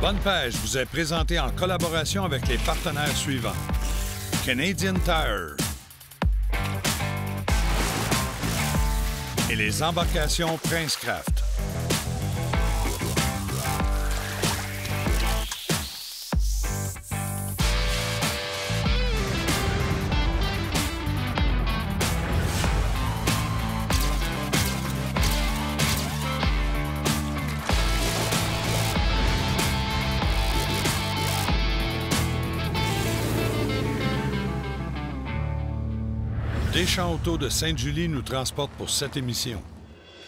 Bonne Pêche vous est présenté en collaboration avec les partenaires suivants. Canadian Tire et les embarcations Princecraft. Deschamps Auto de Sainte-Julie nous transporte pour cette émission.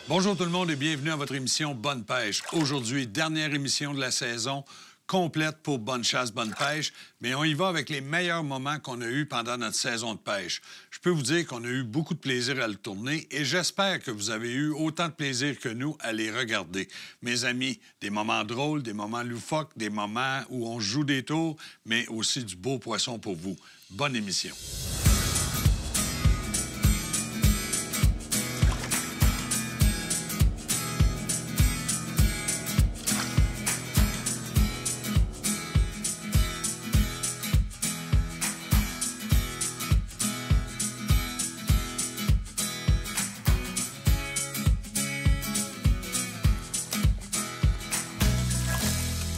Bonjour tout le monde et bienvenue à votre émission Bonne Pêche. Aujourd'hui, dernière émission de la saison, complète pour Bonne Chasse, Bonne Pêche, mais on y va avec les meilleurs moments qu'on a eus pendant notre saison de pêche. Je peux vous dire qu'on a eu beaucoup de plaisir à le tourner et j'espère que vous avez eu autant de plaisir que nous à les regarder. Mes amis, des moments drôles, des moments loufoques, des moments où on joue des tours, mais aussi du beau poisson pour vous. Bonne émission.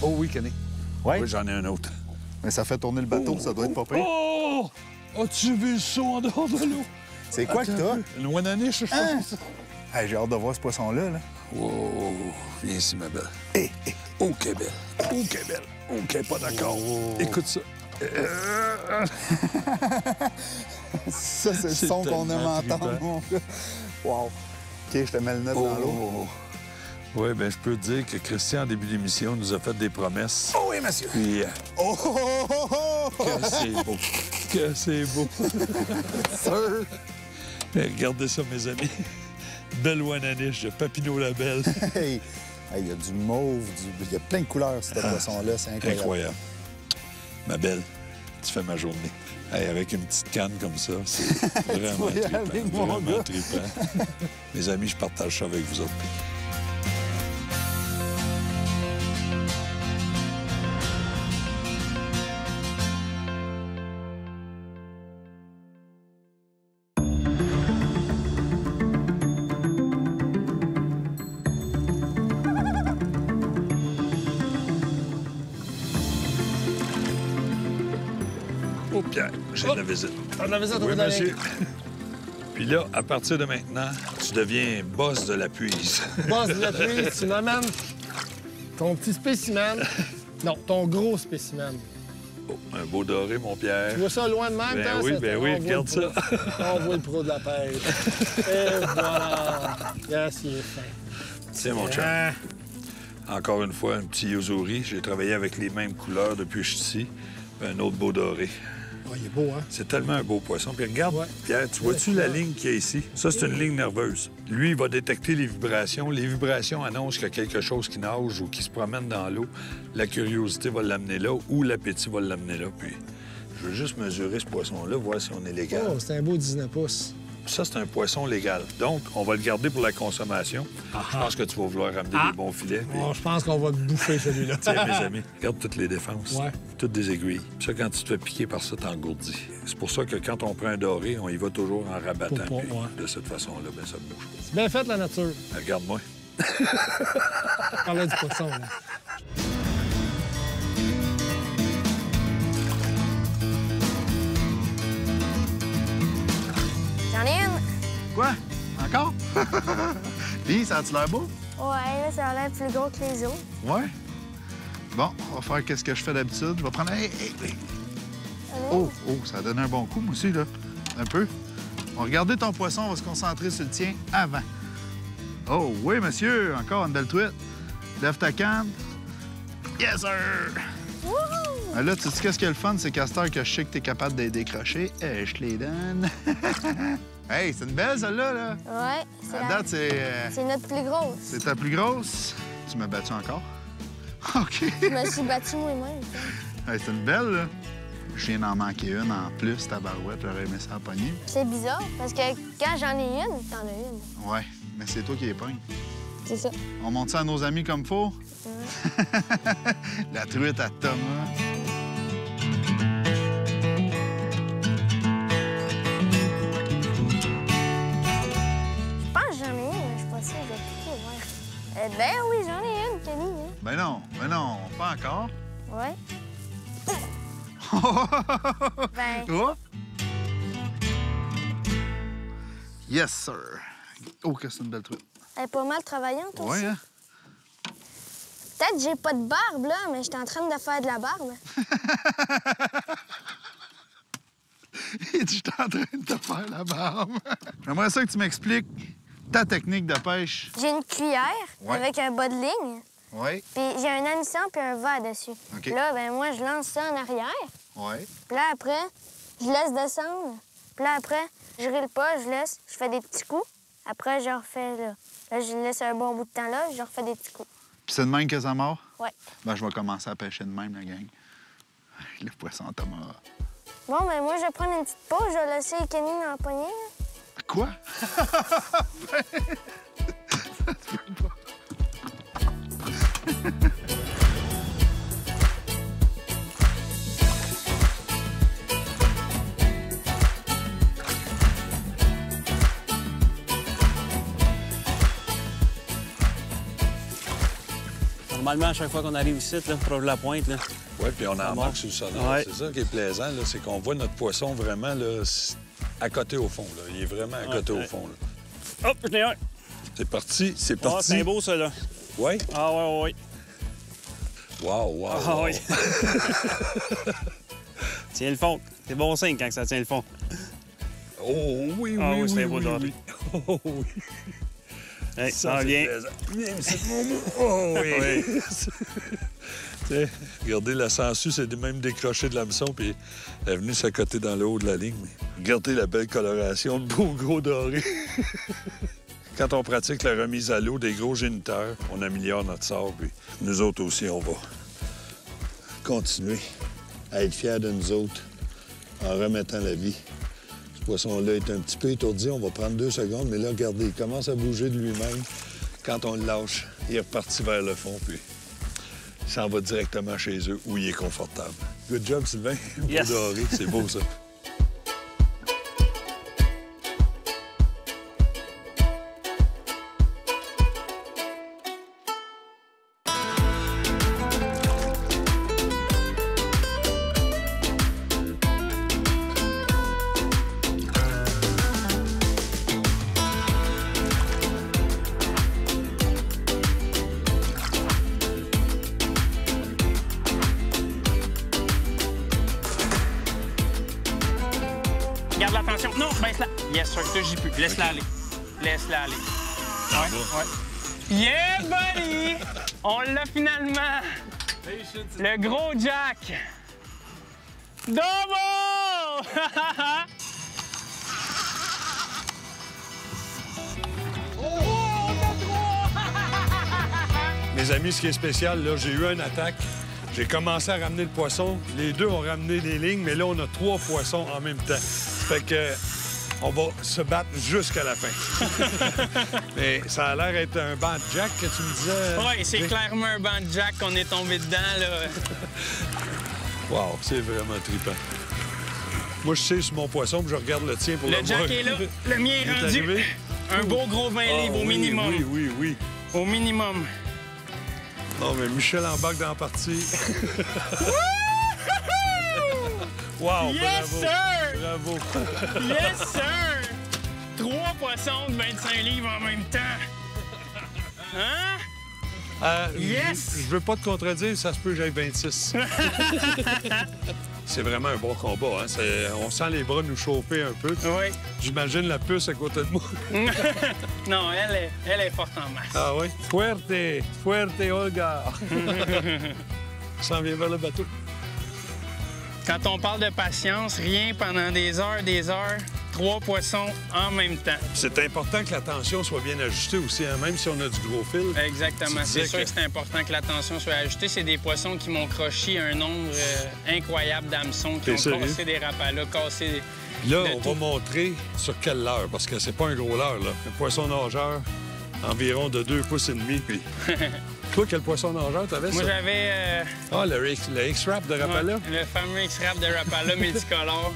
Oh oui, Kenny. Ouais? Oui, j'en ai un autre. Mais ça fait tourner le bateau, ça doit être pas pire. Oh! As-tu vu le saut en dehors de l'eau? C'est quoi que t'as? Une ouananiche, je pense. Hein? Que c'est ça. Hey, j'ai hâte de voir ce poisson-là. Là. Wow! Viens ici, ma belle. Oh, qu'elle est belle. Oh, qu'elle est belle. Oh, qu'elle est pas d'accord. Écoute ça. Ça, c'est le C'est son qu'on aime tellement entendre, trippant. mon gars. Wow. OK, je te mets le net dans l'eau. Oui, bien, je peux te dire que Christian, en début d'émission, nous a fait des promesses. Oh oui, monsieur! Puis, Oh, oh, oh, oh, oh! que c'est beau. Que c'est beau. Sir! Regardez ça, mes amis. Belle ouananiche de Papineau Labelle. Hey! Il y a du mauve, il y a plein de couleurs, ce poisson-là. C'est incroyable. Incroyable. Ma belle, tu fais ma journée. Hey, avec une petite canne comme ça, c'est vraiment Tu vas y trippant. aller, mon Vraiment gars. trippant. Mes amis, je partage ça avec vous autres. Oh, Pierre, j'ai de la visite. On a visite, Oui, monsieur. Puis là, à partir de maintenant, tu deviens boss de la puise. Boss de la pluie, tu m'amènes ton petit spécimen. Non, ton gros spécimen. Oh, un beau doré, mon Pierre. Tu vois ça loin de même, Ben toi? oui, ben oui, on voit regarde le pro. On voit le pro de la pêche. Et voilà. Yes, il est fin. Tiens, mon chum. Ah, Encore une fois, un petit yozuri. J'ai travaillé avec les mêmes couleurs depuis que je suis ici. Puis un autre beau doré. oh, il est beau, hein? C'est tellement un beau poisson. Puis regarde, Ouais. Pierre, tu vois-tu la ligne qu'il y a ici? Ça, c'est une ligne nerveuse. Lui, il va détecter les vibrations. Les vibrations annoncent qu'il y a quelque chose qui nage ou qui se promène dans l'eau. La curiosité va l'amener là ou l'appétit va l'amener là. Puis je veux juste mesurer ce poisson-là, voir si on est légal. Oh, c'est un beau 19 pouces. Ça, c'est un poisson légal. Donc, on va le garder pour la consommation. Je pense que tu vas vouloir ramener des bons filets. Puis... Oh, je pense qu'on va le bouffer, celui-là. Tiens, mes amis, regarde toutes les défenses. Ouais. Toutes des aiguilles. Puis ça, quand tu te fais piquer par ça, t'engourdis. C'est pour ça que quand on prend un doré, on y va toujours en rabattant. Pour pas, Puis ouais. de cette façon-là, ben ça bouge pas. C'est bien fait, la nature. Regarde-moi. On parlait du poisson, là. J'en ai une. Quoi? Encore? Puis, ça a-tu l'air beau? Ouais, là, ça a l'air plus gros que les autres. Ouais. Bon, on va faire qu'est-ce que je fais d'habitude. Je vais prendre... Hey. Oh, ça a donné un bon coup, moi aussi, là. Un peu. On va regarder ton poisson, on va se concentrer sur le tien avant. Oh, oui, monsieur, encore une belle truite. Lève ta canne. Yes, sir! Wouhou! Ah, là, tu sais qu'est-ce qui est le fun? C'est qu'à cette heure que je sais que t'es capable de les décrocher, je te les donne. Hey, c'est une belle, celle-là, là. Ouais, c'est À date, c'est notre plus grosse. c'est ta plus grosse. Tu m'as battu encore? OK. Je me suis battue moi-même. Hey, c'est une belle, là. Je viens d'en manquer une en plus, tabarouette. J'aurais aimé ça en pogner. C'est bizarre, parce que quand j'en ai une, t'en as une. Ouais, mais c'est toi qui les pognes. C'est ça. On monte ça à nos amis comme faut? La truite à Thomas. Je pense que j'en ai une, mais je suis pas sûre de tout voir. Ben oui, j'en ai une, Kenny. Hein? Ben non, pas encore. Ouais. Ben, Oh! Yes, sir. Oh, que c'est une belle truite. elle est pas mal travaillante aussi. Ouais, hein? Peut-être que j'ai pas de barbe, là, mais j'étais en train de faire de la barbe. Il dit, j'étais en train de te faire la barbe. J'aimerais ça que tu m'expliques ta technique de pêche. J'ai une cuillère Ouais. avec un bas de ligne, Oui. puis j'ai un hameçon puis un verre dessus. OK. Là, ben moi, je lance ça en arrière. Oui. Puis là, après, je laisse descendre. Puis là, après, je rille pas, je laisse, je fais des petits coups. Après, je refais là. Là, je laisse un bon bout de temps là, je refais des petits coups. Puis c'est de même que ça mord? Ouais. Ben, je vais commencer à pêcher de même, la gang. Le poisson Thomas. Bon, ben moi, je vais prendre une petite pause, je vais laisser Kenny dans la poignée. Là. Quoi? Normalement, à chaque fois qu'on arrive ici, là, proche de la pointe, là, Oui, puis on en bon. marque sur le sonore. Ouais. C'est ça qui est plaisant, là, c'est qu'on voit notre poisson vraiment là, à côté au fond. Là. Il est vraiment à côté au ouais. fond. Là. hop, je l'ai un. C'est parti, c'est Ah, parti. c'est beau, ça, là. Oui? Ah, ouais. Wow, wow, Ah, wow. oui. Tiens le fond. C'est bon signe quand ça tient le fond. Oh oui, Ah oui, oui, c'est oui, beau oui, de oui. Oh oui. Hey, Ça, c'est viens. plaisant. Viens, c'est mon mot. Oh oui. Oui. Tu sais, regardez, la sangsue s'est même décrochée de l'hameçon, puis elle est venue s'accoter dans le haut de la ligne. Mais regardez la belle coloration de beaux gros dorés. Quand on pratique la remise à l'eau des gros géniteurs, on améliore notre sort, puis nous autres aussi, on va continuer à être fiers de nous autres en remettant la vie. Ce poisson-là est un petit peu étourdi, on va prendre 2 secondes, mais là, regardez, il commence à bouger de lui-même. Quand on le lâche, il est reparti vers le fond, puis il s'en va directement chez eux où il est confortable. Good job, Sylvain. Yes. Beau doré, c'est beau, ça. Garde l'attention. Non, baisse-la. Yes, sir. Touche plus. Laisse-la aller. Laisse-la aller. Ouais. Yeah, buddy! On l'a finalement! Le gros Jack! Double! Mes amis, ce qui est spécial, là, j'ai eu une attaque. J'ai commencé à ramener le poisson. Les deux ont ramené des lignes, mais là, on a 3 poissons en même temps. Fait que on va se battre jusqu'à la fin. Mais ça a l'air d'être un banc de jack que tu me disais. Oui, c'est clairement un banc de Jack qu'on est tombé dedans, là. Wow, c'est vraiment trippant. Moi, je sais sur mon poisson, puis je regarde le tien pour Le le Jack voir. est là. Le mien Il est est rendu arrivé? un beau gros 20 livres au oui, minimum. Oui. Au minimum. Non, mais Michel embarque dans la partie. Wow, Yes, bravo. sir! Bravo. Yes, sir! 3 poissons de 25 livres en même temps. Hein? Yes! Je veux pas te contredire, ça se peut que j'aille 26. C'est vraiment un bon combat. Hein? On sent les bras nous chauffer un peu. Oui. J'imagine la puce à côté de moi. Non, elle est forte en masse. Ah oui? Fuerte, Olga. Ça s'en vient vers le bateau. Quand on parle de patience, rien pendant des heures, 3 poissons en même temps. C'est important que la tension soit bien ajustée aussi, hein? Même si on a du gros fil. Exactement. Tu disais C'est sûr que- que c'est important que la tension soit ajustée. C'est des poissons qui m'ont croché un nombre incroyable d'hameçons, qui T'es ont sérieux? cassé des rapalas, cassé... Là, de on tout. va montrer sur quelle leurre, parce que c'est pas un gros leurre, là. Un poisson nageur, environ de 2,5 pouces. Puis... Toi, quel poisson nageur t'avais, ça? Moi, j'avais... Ah, le X-Rap de Rapala? Ouais, le fameux X-Rap de Rapala multicolore.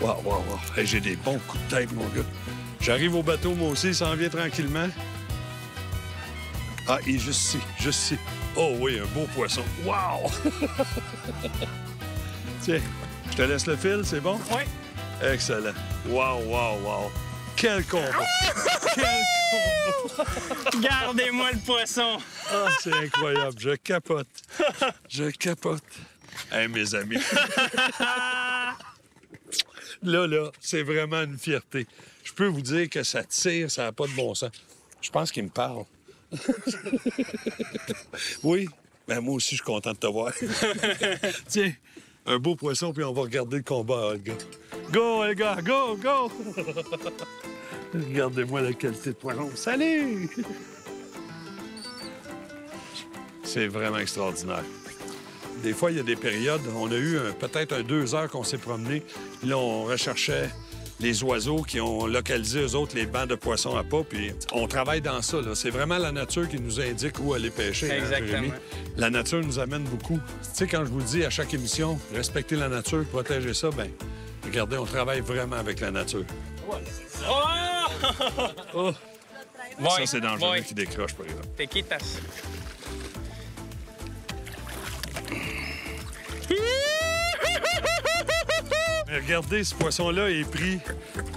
Wow, wow, wow. Hey, j'ai des bons coups de tête, mon gars. J'arrive au bateau, moi aussi, il s'en vient tranquillement. Ah, il est juste ici, juste ici. Oh oui, un beau poisson. Wow! Tiens, je te laisse le fil, c'est bon? Oui. Excellent. Wow, wow, wow. Quel combat! Quel combat! Gardez-moi le poisson! Ah, c'est incroyable. Je capote. Je capote. Hey, mes amis. Là, c'est vraiment une fierté. Je peux vous dire que ça tire, ça n'a pas de bon sens. Je pense qu'il me parle. Oui? Ben moi aussi, je suis content de te voir. Tiens, un beau poisson, puis on va regarder le combat, Olga. Go, Olga! Go, go! Regardez-moi la qualité de poisson. Salut! C'est vraiment extraordinaire. Des fois, il y a des périodes, on a eu peut-être 2 heures qu'on s'est promené. Là, on recherchait les oiseaux qui ont localisé, eux autres, les bancs de poissons à pas. Puis on travaille dans ça. C'est vraiment la nature qui nous indique où aller pêcher. Exactement. Hein, Jérémy? La nature nous amène beaucoup. Tu sais, quand je vous dis à chaque émission, respecter la nature, protéger ça, bien, regardez, on travaille vraiment avec la nature. Oh! Oh! Voy, Ça, c'est dangereux voy. qui décroche, par exemple. Te quitas. Mais regardez, ce poisson-là est pris.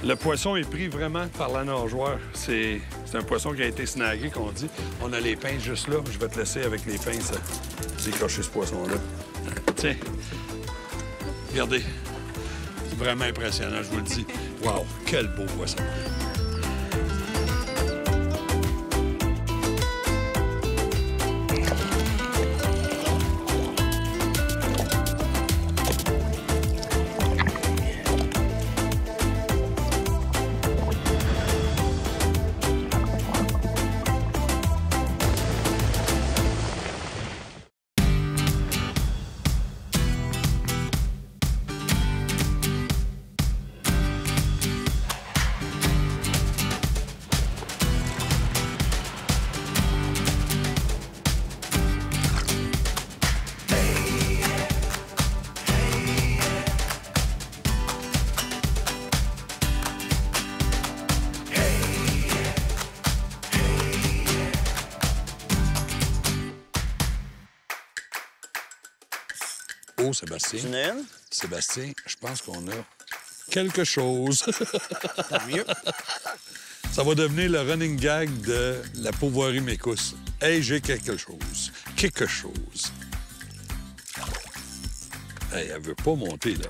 Le poisson est pris vraiment par la nageoire. C'est un poisson qui a été snagué, qu'on dit. On a les pinces juste là. Je vais te laisser avec les pinces décrocher ce poisson-là. Tiens. Regardez. C'est vraiment impressionnant, je vous le dis. Wow, quel beau poisson. Oh, Sébastien. Tu en as une? Sébastien, je pense qu'on a quelque chose. Tant mieux. Ça va devenir le running gag de la Pauvoirie Mécousse. Hey, j'ai quelque chose. Quelque chose. Hey, elle veut pas monter, là.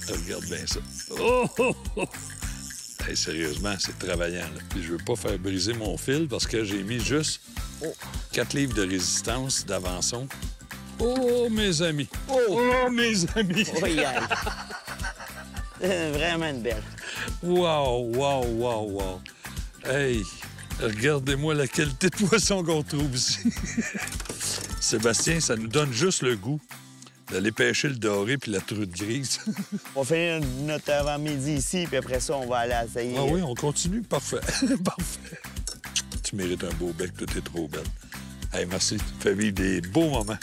Regarde bien ça. Oh, oh, oh. Hey, sérieusement, c'est travaillant, là. Puis je veux pas faire briser mon fil parce que j'ai mis juste 4 livres de résistance d'avançon. Oh, mes amis! Oh, mes amis! Oui, vraiment une belle. Wow, wow, wow, wow! Hey, regardez-moi la qualité de poisson qu'on trouve ici. Sébastien, ça nous donne juste le goût d'aller pêcher le doré puis la truite grise. On fait notre avant-midi ici, puis après ça, on va aller à Sailly. Ah oui, on continue? Parfait. Parfait. Tu mérites un beau bec, toi, t'es trop belle. Hey, merci. Tu me fais vivre des beaux moments.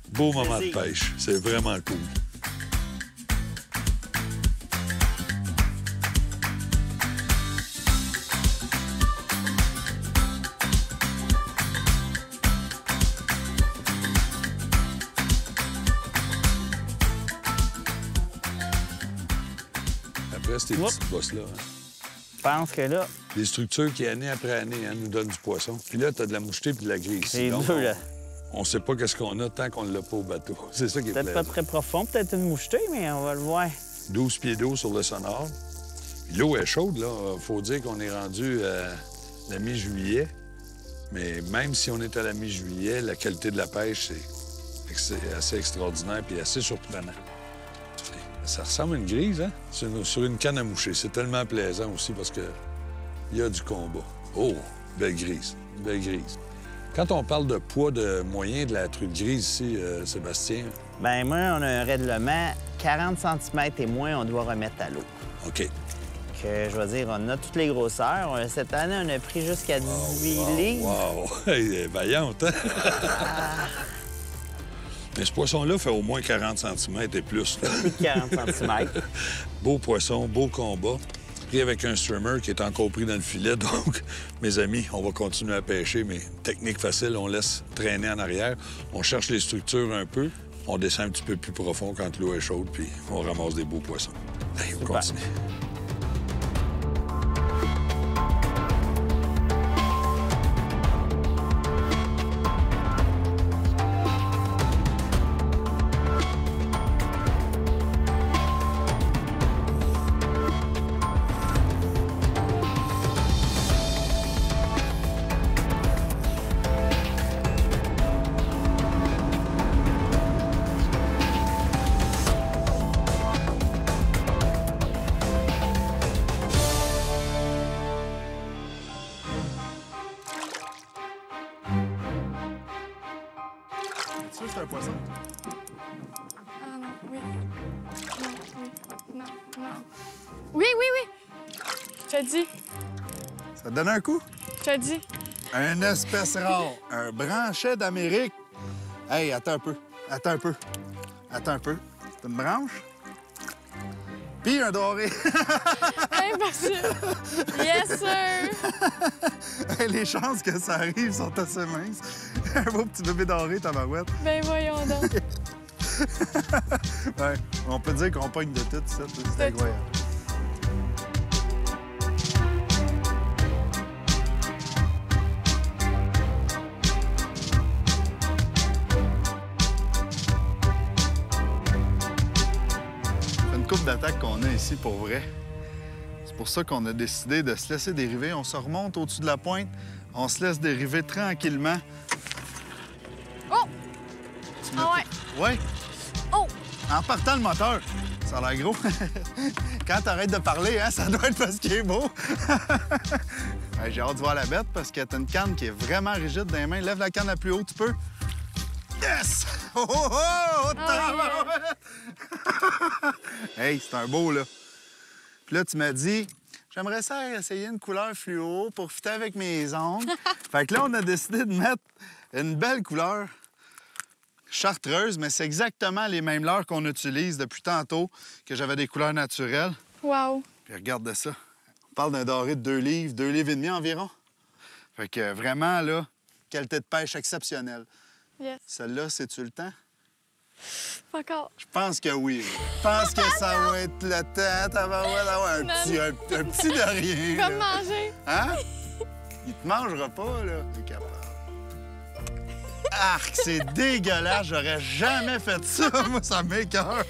Beau moment de pêche. C'est vraiment cool. Après, ces petites bosses-là. Hein? Je pense que là, Des structures qui, année après année, hein, nous donnent du poisson. Puis là, t'as de la mouchetée puis de la grille. c'est Donc, deux, là. on sait pas qu'est-ce qu'on a tant qu'on ne l'a pas au bateau. C'est ça qui est Peut-être plaisant. pas très profond, peut-être une mouchetée, mais on va le voir. 12 pieds d'eau sur le sonore. L'eau est chaude, là. Faut dire qu'on est rendu à la mi-juillet. Mais même si on est à la mi-juillet, la qualité de la pêche, c'est assez extraordinaire puis assez surprenant. Ça ressemble à une grise, hein? Sur une canne à moucher. C'est tellement plaisant aussi parce que il y a du combat. Oh, belle grise. Belle grise. Quand on parle de poids de moyen de la truite grise ici, Sébastien... Ben moi, on a un règlement 40 cm et moins, on doit remettre à l'eau. OK. que, je vais dire, on a toutes les grosseurs. Cette année, on a pris jusqu'à 18 livres. Wow! Elle est vaillante, hein? Mais ce poisson-là fait au moins 40 cm et plus. Plus de 40 cm. Beau poisson, beau combat. Pris avec un streamer qui est encore pris dans le filet. Donc, mes amis, on va continuer à pêcher, mais technique facile, on laisse traîner en arrière. On cherche les structures un peu. On descend un petit peu plus profond quand l'eau est chaude, puis on ramasse des beaux poissons. Allez, on continue. Ça, c'est un poisson. Ah non, oui. Non, oui. Non, non. Oui, oui, oui. Je te dis. Ça te donne un coup? Je te dis. Un espèce rare. Un branchet d'Amérique. Hey, attends un peu. Attends un peu. Attends un peu. C'est une branche. Puis un doré. Impossible. Yes, sir. Hey, les chances que ça arrive sont assez minces. Un beau petit bébé doré, tabarouette. Ben voyons donc. Ouais, on peut dire qu'on pogne de tout ça. C'est incroyable. C'est une coupe d'attaque qu'on a ici pour vrai. C'est pour ça qu'on a décidé de se laisser dériver. On se remonte au-dessus de la pointe, on se laisse dériver tranquillement. Oh! Ah ouais. Ouais. Oh! En partant le moteur. Ça a l'air gros. Quand t'arrêtes de parler, hein, ça doit être parce qu'il est beau. Ouais, j'ai hâte de voir la bête parce que t'as une canne qui est vraiment rigide dans les mains. Lève la canne la plus haut, tu peux. Yes! Oh, oh, oh! Hey, c'est un beau, là. Puis là, tu m'as dit, j'aimerais ça essayer une couleur fluo pour fitter avec mes ongles. Fait que là, on a décidé de mettre une belle couleur chartreuse, mais c'est exactement les mêmes leurres qu'on utilise depuis tantôt, que j'avais des couleurs naturelles. Wow. Puis regarde ça. On parle d'un doré de 2 livres, 2 livres et demi environ. Fait que vraiment, là, qualité de pêche exceptionnelle. Yes. Celle-là, c'est-tu le temps? Pas encore. Je pense que oui. Je pense que ça va être le temps. Un petit de rien. Tu vas me là. manger. Hein? Il te mangera pas, là. Il est capable. Arc, c'est dégueulasse. J'aurais jamais fait ça. Moi, ça m'écoeure.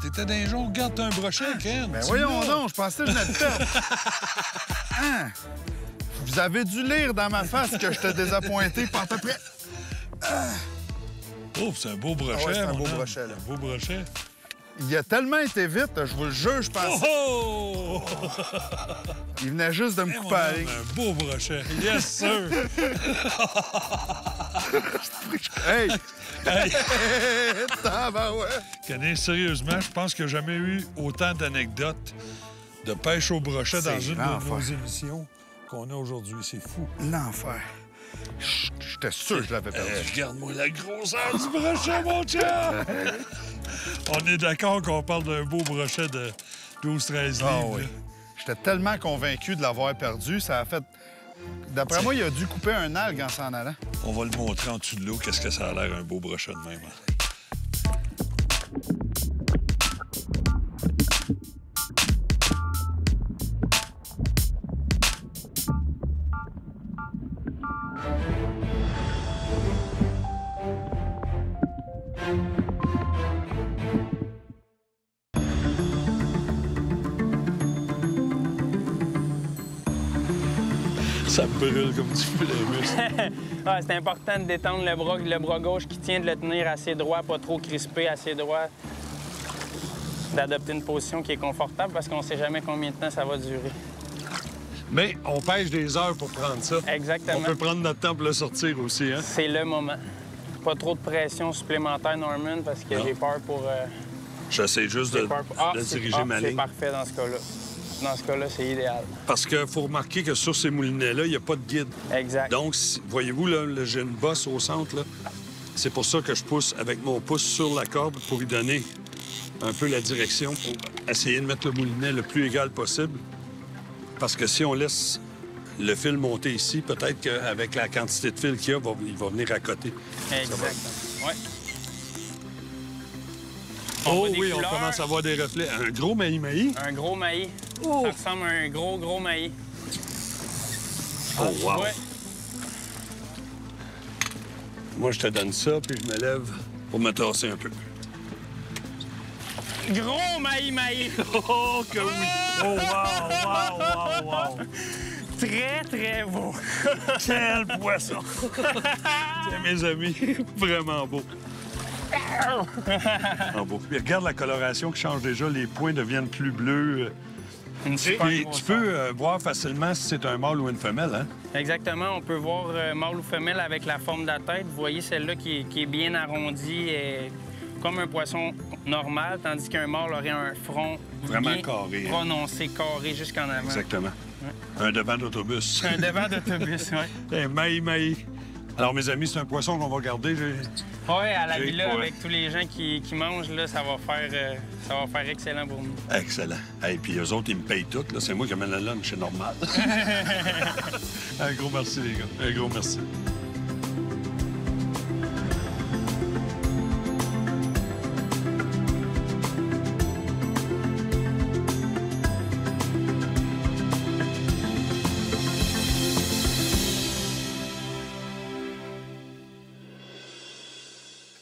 T'étais dans les jours, regarde, t'as un brochet, Ken. Ben voyons donc, je pensais que je venais de perdre. Hein? Vous avez dû lire dans ma face que je t'ai désappointé pour à peu près... Oh, c'est un beau brochet, Ah ouais, c'est un mon beau homme. brochet, là. Un beau brochet. Il a tellement été vite, je vous le jure, je pensais... Oh! Il venait juste de me Eh, mon couper la homme, ligne. un beau brochet. Yes, sir! Hey! Hey! Tabarouette! Canet, sérieusement, je pense qu'il n'y a jamais eu autant d'anecdotes de pêche au brochet dans C'est une de l'enfer. nos émissions qu'on a aujourd'hui. C'est fou. L'enfer. J'étais sûr que je l'avais perdu. Regarde-moi la grosseur du brochet, mon chum! On est d'accord qu'on parle d'un beau brochet de 12-13 livres. Ah oui. là. J'étais tellement convaincu de l'avoir perdu, ça a fait... D'après moi, il a dû couper un algue en s'en allant. On va le montrer en dessous de l'eau, qu'est-ce que ça a l'air un beau brochet de même. Hein? Ça brûle comme tu fais les muscles. Ah, c'est important de détendre le bras gauche qui tient, de le tenir assez droit, pas trop crispé, assez droit. D'adopter une position qui est confortable parce qu'on ne sait jamais combien de temps ça va durer. Mais on pêche des heures pour prendre ça. Exactement. On peut prendre notre temps pour le sortir aussi, hein? C'est le moment. Pas trop de pression supplémentaire, Norman, parce que j'ai peur pour... J'essaie juste de diriger ma ligne. C'est parfait dans ce cas-là. Dans ce cas-là, c'est idéal. Parce qu'il faut remarquer que sur ces moulinets-là, il n'y a pas de guide. Exact. Donc, voyez-vous, là, j'ai une bosse au centre, là. C'est pour ça que je pousse avec mon pouce sur la corde pour lui donner un peu la direction pour essayer de mettre le moulinet le plus égal possible. Parce que si on laisse le fil monter ici, peut-être qu'avec la quantité de fil qu'il y a, il va venir à côté. Exact. Ouais. Oh oui, on commence à voir des reflets. Un gros maï-maï. Un gros maïs. Oh. Ça ressemble à un gros maïs. Oh, wow! Ouais. Moi, je te donne ça, puis je me lève pour me tasser un peu. Gros maïs! Oh, que oui! Oh, wow! Très beau. Quel poisson! Tiens, mes amis, vraiment beau. Beau. Puis regarde la coloration qui change déjà. Les points deviennent plus bleus. Tu peux voir facilement si c'est un mâle ou une femelle, hein? Exactement. On peut voir mâle ou femelle avec la forme de la tête. Vous voyez celle-là qui est bien arrondie, comme un poisson normal, tandis qu'un mâle aurait un front vraiment bien carré, prononcé, carré jusqu'en avant. Exactement. Ouais. Un devant d'autobus. Un devant d'autobus, oui. Un maï-maï. Alors, mes amis, c'est un poisson qu'on va garder. Oui, à la villa, avec tous les gens qui mangent, là, ça va faire excellent pour nous. Excellent. Et puis, eux autres, ils me payent tout. C'est moi qui amène le lunch, c'est normal. Un gros merci, les gars. Un gros merci.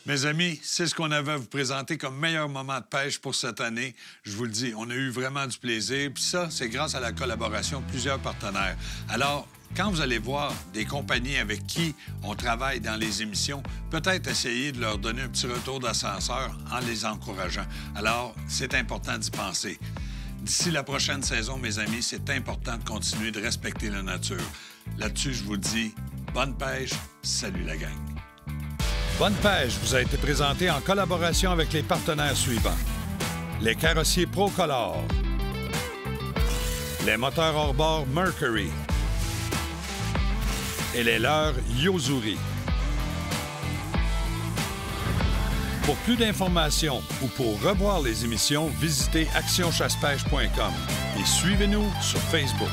Mes amis, c'est ce qu'on avait à vous présenter comme meilleur moment de pêche pour cette année. Je vous le dis, on a eu vraiment du plaisir. Puis ça, c'est grâce à la collaboration de plusieurs partenaires. Alors, quand vous allez voir des compagnies avec qui on travaille dans les émissions, peut-être essayer de leur donner un petit retour d'ascenseur en les encourageant. Alors, c'est important d'y penser. D'ici la prochaine saison, mes amis, c'est important de continuer de respecter la nature. Là-dessus, je vous dis, bonne pêche, salut la gang. Bonne pêche vous a été présenté en collaboration avec les partenaires suivants. Les carrossiers Procolor, les moteurs hors-bord Mercury et les leurres Yo-Zuri. Pour plus d'informations ou pour revoir les émissions, visitez actionchassepêche.com et suivez-nous sur Facebook.